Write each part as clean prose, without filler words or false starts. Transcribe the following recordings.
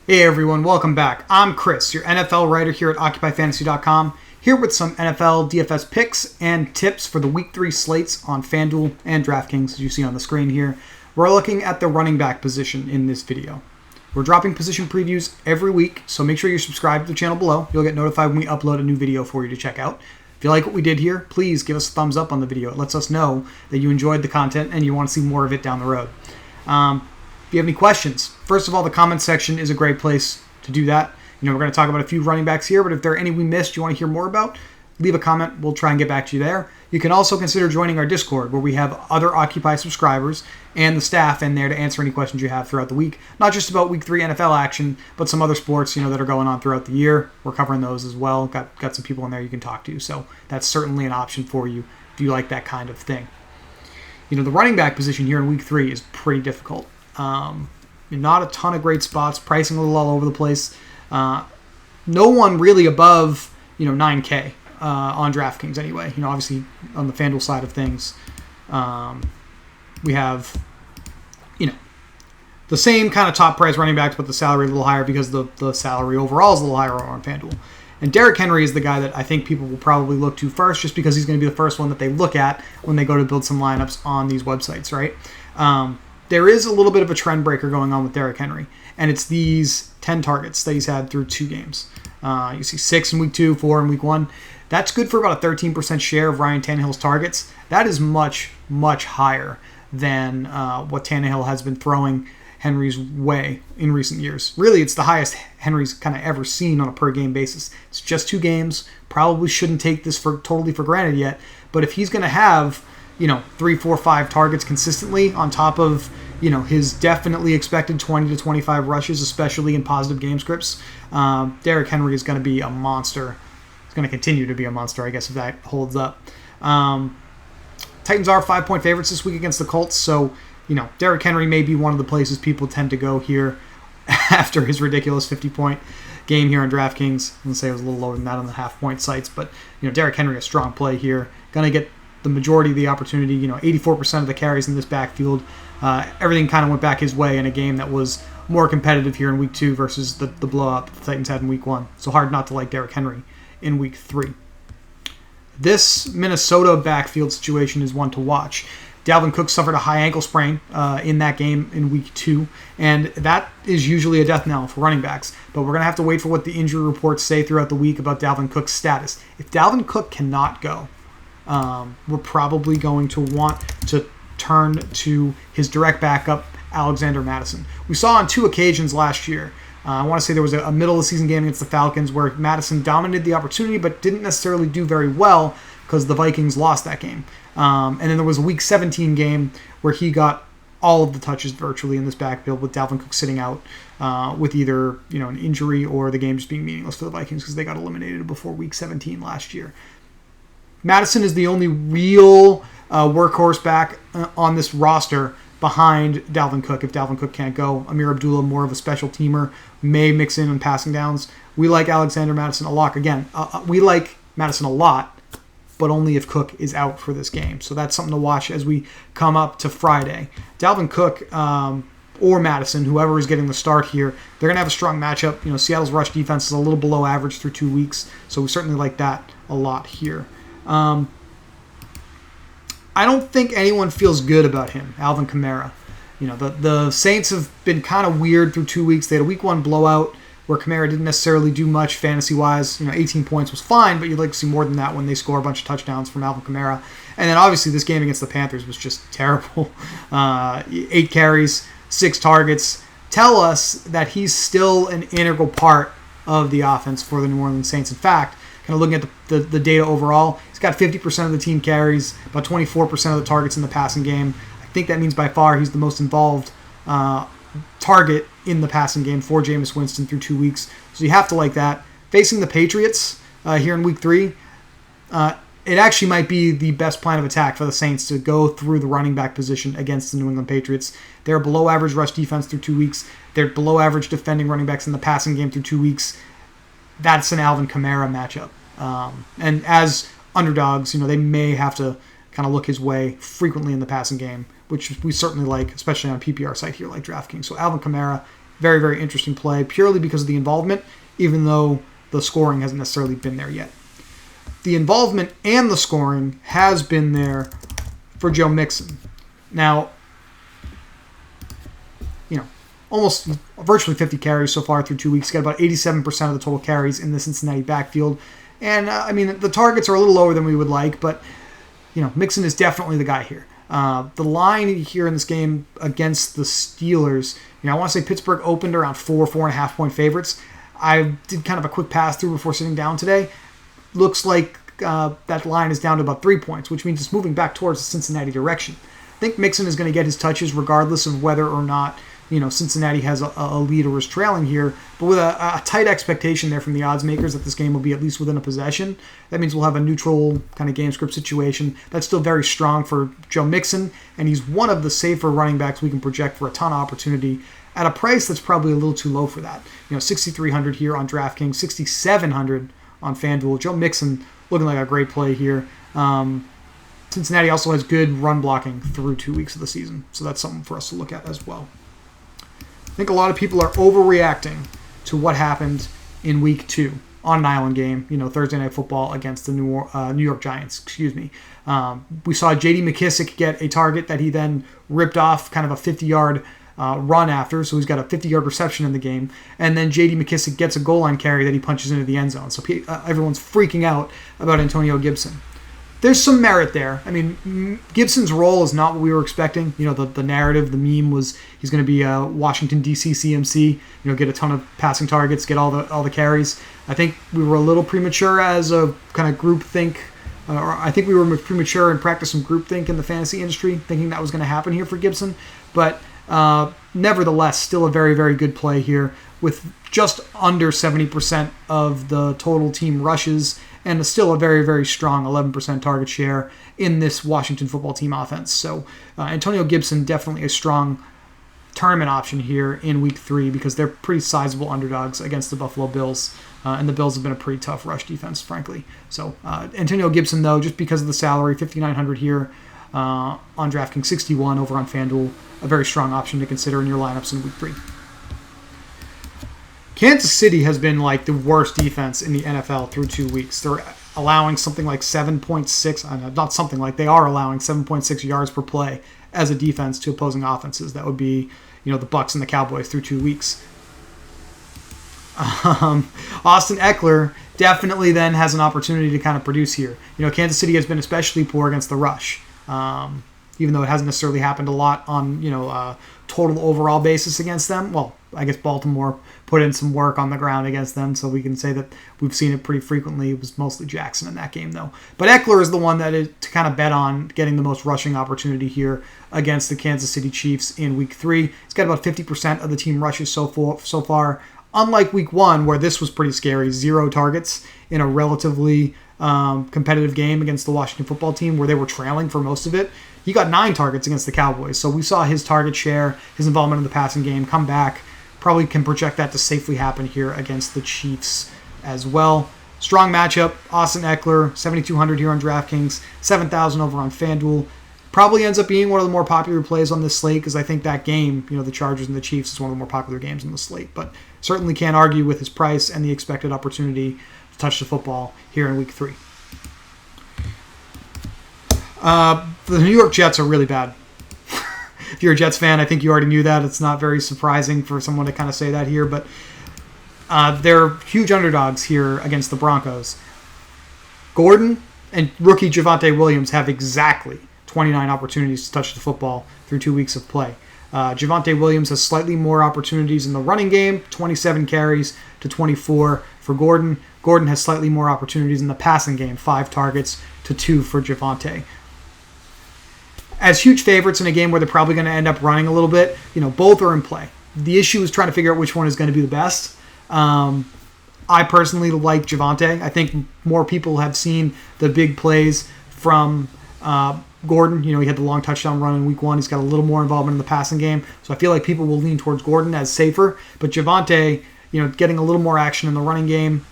Hey everyone, welcome back. I'm Chris, your NFL writer here at OccupyFantasy.com, here with some NFL DFS picks and tips for the Week 3 slates on FanDuel and DraftKings, as you see on the screen here. We're looking at the running back position in this video. We're dropping position previews every week, so make sure you're subscribed to the channel below. You'll get notified when we upload a new video for you to check out. If you like what we did here, please give us a thumbs up on the video. It lets us know that you enjoyed the content and you want to see more of it down the road. If you have any questions, first of all, the comment section is a great place to do that. We're going to talk about a few running backs here, but if there are any we missed you want to hear more about, leave a comment. We'll try and get back to you there. You can also consider joining our Discord, where we have other Occupy subscribers and the staff in there to answer any questions you have throughout the week. Not just about Week 3 NFL action, but some other sports, that are going on throughout the year. We're covering those as well. Got some people in there you can talk to, so that's certainly an option for you if you like that kind of thing. The running back position here in Week 3 is pretty difficult. Not a ton of great spots, pricing a little all over the place. No one really above, 9K on DraftKings anyway. Obviously on the FanDuel side of things, we have, the same kind of top price running backs, but the salary a little higher because the salary overall is a little higher on FanDuel. And Derrick Henry is the guy that I think people will probably look to first, just because he's going to be the first one that they look at when they go to build some lineups on these websites, right? There is a little bit of a trend breaker going on with Derrick Henry, and it's these 10 targets that he's had through 2 games. You see 6 in Week 2, 4 in Week 1. That's good for about a 13% share of Ryan Tannehill's targets. That is much, much higher than what Tannehill has been throwing Henry's way in recent years. Really, it's the highest Henry's kind of ever seen on a per-game basis. It's just 2 games. Probably shouldn't take this totally for granted yet, but if he's going to have 3, 4, 5 targets consistently on top of, his definitely expected 20 to 25 rushes, especially in positive game scripts, Derrick Henry is going to be a monster. He's going to continue to be a monster, I guess, if that holds up. Titans are 5-point favorites this week against the Colts, so, Derrick Henry may be one of the places people tend to go here after his ridiculous 50-point game here on DraftKings. I'm going to say it was a little lower than that on the half-point sites, but, Derrick Henry, a strong play here. Going to get the majority of the opportunity, 84% of the carries in this backfield. Everything kind of went back his way in a game that was more competitive here in Week 2 versus the blowout that the Titans had in Week 1. So hard not to like Derrick Henry in Week 3. This Minnesota backfield situation is one to watch. Dalvin Cook suffered a high ankle sprain in that game in Week 2, and that is usually a death knell for running backs. But we're going to have to wait for what the injury reports say throughout the week about Dalvin Cook's status. If Dalvin Cook cannot go, we're probably going to want to turn to his direct backup, Alexander Madison. We saw on 2 occasions last year. I want to say there was a middle-of-the-season game against the Falcons where Madison dominated the opportunity but didn't necessarily do very well because the Vikings lost that game. And then there was a Week 17 game where he got all of the touches virtually in this backfield with Dalvin Cook sitting out with either an injury or the game just being meaningless for the Vikings because they got eliminated before Week 17 last year. Madison is the only real workhorse back on this roster behind Dalvin Cook. If Dalvin Cook can't go, Amir Abdullah, more of a special teamer, may mix in on passing downs. We like Alexander Madison a lot. Again, we like Madison a lot, but only if Cook is out for this game. So that's something to watch as we come up to Friday. Dalvin Cook or Madison, whoever is getting the start here, they're going to have a strong matchup. Seattle's rush defense is a little below average through 2 weeks, so we certainly like that a lot here. I don't think anyone feels good about him, Alvin Kamara. The Saints have been kind of weird through 2 weeks. They had a Week 1 blowout where Kamara didn't necessarily do much fantasy-wise. 18 points was fine, but you'd like to see more than that when they score a bunch of touchdowns from Alvin Kamara. And then obviously this game against the Panthers was just terrible. 8 carries, 6 targets. Tell us that he's still an integral part of the offense for the New Orleans Saints. In fact, kind of looking at the data overall, he's got 50% of the team carries, about 24% of the targets in the passing game. I think that means by far he's the most involved target in the passing game for Jameis Winston through 2 weeks. So you have to like that. Facing the Patriots here in Week 3, it actually might be the best plan of attack for the Saints to go through the running back position against the New England Patriots. They're below average rush defense through 2 weeks. They're below average defending running backs in the passing game through 2 weeks. That's an Alvin Kamara matchup. And as underdogs, they may have to kind of look his way frequently in the passing game, which we certainly like, especially on a PPR site here like DraftKings. So Alvin Kamara very, very interesting play purely because of the involvement, even though the scoring hasn't necessarily been there yet. The involvement and the scoring has been there for Joe Mixon. Now, almost virtually 50 carries so far through 2 weeks. Got about 87% of the total carries in the Cincinnati backfield. And, the targets are a little lower than we would like, but, Mixon is definitely the guy here. The line here in this game against the Steelers, I want to say Pittsburgh opened around 4.5 point favorites. I did kind of a quick pass through before sitting down today. Looks like that line is down to about 3 points, which means it's moving back towards the Cincinnati direction. I think Mixon is going to get his touches regardless of whether or not Cincinnati has a lead or is trailing here, but with a tight expectation there from the odds makers that this game will be at least within a possession. That means we'll have a neutral kind of game script situation. That's still very strong for Joe Mixon, and he's one of the safer running backs we can project for a ton of opportunity at a price that's probably a little too low for that. 6,300 here on DraftKings, 6,700 on FanDuel. Joe Mixon looking like a great play here. Cincinnati also has good run blocking through 2 weeks of the season, so that's something for us to look at as well. I think a lot of people are overreacting to what happened in Week 2 on an island game, Thursday Night Football against the New York Giants. We saw J.D. McKissick get a target that he then ripped off, kind of a 50-yard run after, so he's got a 50-yard reception in the game. And then J.D. McKissick gets a goal line carry that he punches into the end zone. So everyone's freaking out about Antonio Gibson. There's some merit there. Gibson's role is not what we were expecting. The narrative, the meme was he's going to be a Washington, D.C. CMC, get a ton of passing targets, get all the carries. I think we were a little premature as a kind of group think, or I think we were premature and practiced some group think in the fantasy industry, thinking that was going to happen here for Gibson. But nevertheless, still a very, very good play here with just under 70% of the total team rushes and still a very, very strong 11% target share in this Washington football team offense. So Antonio Gibson, definitely a strong tournament option here in Week 3 because they're pretty sizable underdogs against the Buffalo Bills. And the Bills have been a pretty tough rush defense, frankly. So Antonio Gibson, though, just because of the salary, $5,900 here on DraftKings, 61 over on FanDuel, a very strong option to consider in your lineups in Week 3. Kansas City has been like the worst defense in the NFL through 2 weeks. They're allowing something like 7.6, not something like, they are allowing 7.6 yards per play as a defense to opposing offenses. That would be, the Bucs and the Cowboys through 2 weeks. Austin Ekeler definitely then has an opportunity to kind of produce here. Kansas City has been especially poor against the rush, even though it hasn't necessarily happened a lot on, total overall basis against them. Well, I guess Baltimore put in some work on the ground against them, so we can say that we've seen it pretty frequently. It was mostly Jackson in that game, though. But Ekeler is the one that is to kind of bet on getting the most rushing opportunity here against the Kansas City Chiefs in Week 3. He's got about 50% of the team rushes so far. Unlike Week 1, where this was pretty scary, 0 targets in a relatively competitive game against the Washington football team where they were trailing for most of it. He got 9 targets against the Cowboys, so we saw his target share, his involvement in the passing game come back. Probably can project that to safely happen here against the Chiefs as well. Strong matchup. Austin Ekeler, 7,200 here on DraftKings, 7,000 over on FanDuel. Probably ends up being one of the more popular plays on this slate because I think that game, the Chargers and the Chiefs, is one of the more popular games on the slate. But certainly can't argue with his price and the expected opportunity to touch the football here in Week 3. The New York Jets are really bad. If you're a Jets fan, I think you already knew that. It's not very surprising for someone to kind of say that here, but they're huge underdogs here against the Broncos. Gordon and rookie Javonte Williams have exactly 29 opportunities to touch the football through 2 weeks of play. Javonte Williams has slightly more opportunities in the running game, 27 carries to 24 for Gordon. Gordon has slightly more opportunities in the passing game, 5 targets to 2 for Javonte. As huge favorites in a game where they're probably going to end up running a little bit, both are in play. The issue is trying to figure out which one is going to be the best. I personally like Javonte. I think more people have seen the big plays from Gordon. He had the long touchdown run in Week 1. He's got a little more involvement in the passing game. So I feel like people will lean towards Gordon as safer. But Javonte, getting a little more action in the running game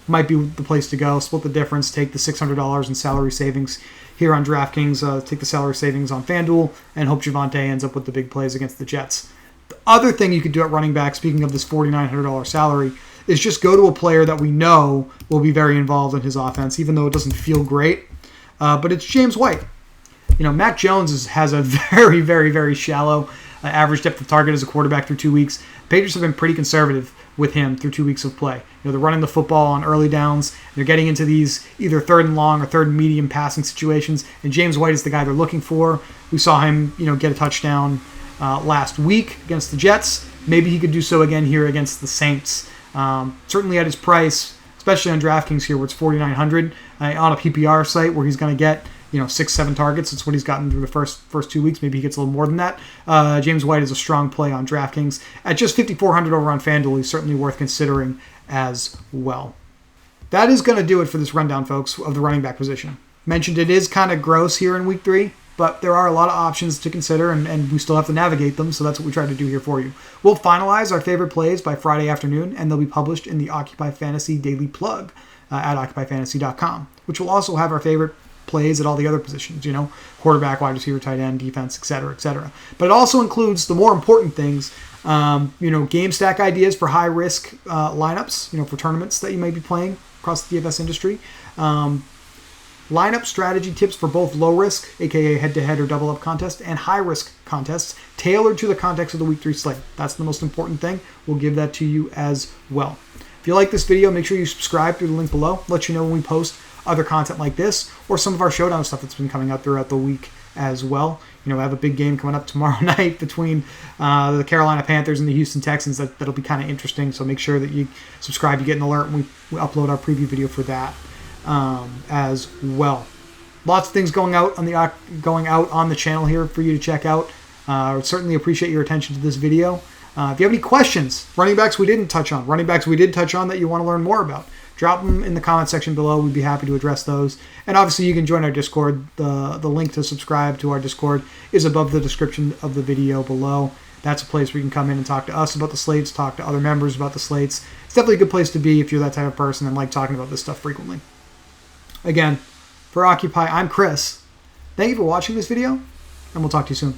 might be the place to go. Split the difference. Take the $600 in salary savings here on DraftKings. Take the salary savings on FanDuel and hope Javonte ends up with the big plays against the Jets. The other thing you could do at running back, speaking of this $4,900 salary, is just go to a player that we know will be very involved in his offense, even though it doesn't feel great. But it's James White. Mac Jones has a very, very, very shallow average depth of target as a quarterback through 2 weeks. Patriots have been pretty conservative with him through 2 weeks of play. They're running the football on early downs. They're getting into these either third and long or third and medium passing situations, and James White is the guy they're looking for. We saw him, get a touchdown last week against the Jets. Maybe he could do so again here against the Saints. Certainly at his price, especially on DraftKings here, where it's $4,900 on a PPR site where he's going to get 6-7 targets. That's what he's gotten through the first 2 weeks. Maybe he gets a little more than that. James White is a strong play on DraftKings. At just $5,400 over on FanDuel, he's certainly worth considering as well. That is going to do it for this rundown, folks, of the running back position. Mentioned it is kind of gross here in week 3, but there are a lot of options to consider, and we still have to navigate them, so that's what we try to do here for you. We'll finalize our favorite plays by Friday afternoon, and they'll be published in the Occupy Fantasy Daily Plug at occupyfantasy.com, which will also have our favorite plays at all the other positions, quarterback, wide receiver, tight end, defense, etc., etc. But it also includes the more important things, game stack ideas for high risk lineups, for tournaments that you may be playing across the DFS industry. Lineup strategy tips for both low risk, aka head-to-head or double-up contests, and high-risk contests tailored to the context of the Week 3 slate. That's the most important thing. We'll give that to you as well. If you like this video, make sure you subscribe through the link below. Let you know when we post other content like this or some of our showdown stuff that's been coming out throughout the week as well. We have a big game coming up tomorrow night between the Carolina Panthers and the Houston Texans. That'll be kind of interesting, so make sure that you subscribe. You get an alert when we upload our preview video for that. As well. Lots of things going out on the channel here for you to check out. I would certainly appreciate your attention to this video. If you have any questions, running backs we didn't touch on, running backs we did touch on that you want to learn more about, drop them in the comment section below. We'd be happy to address those. And obviously you can join our Discord. The link to subscribe to our Discord is above the description of the video below. That's a place where you can come in and talk to us about the slates, talk to other members about the slates. It's definitely a good place to be if you're that type of person and like talking about this stuff frequently. Again, for Occupy, I'm Chris. Thank you for watching this video, and we'll talk to you soon.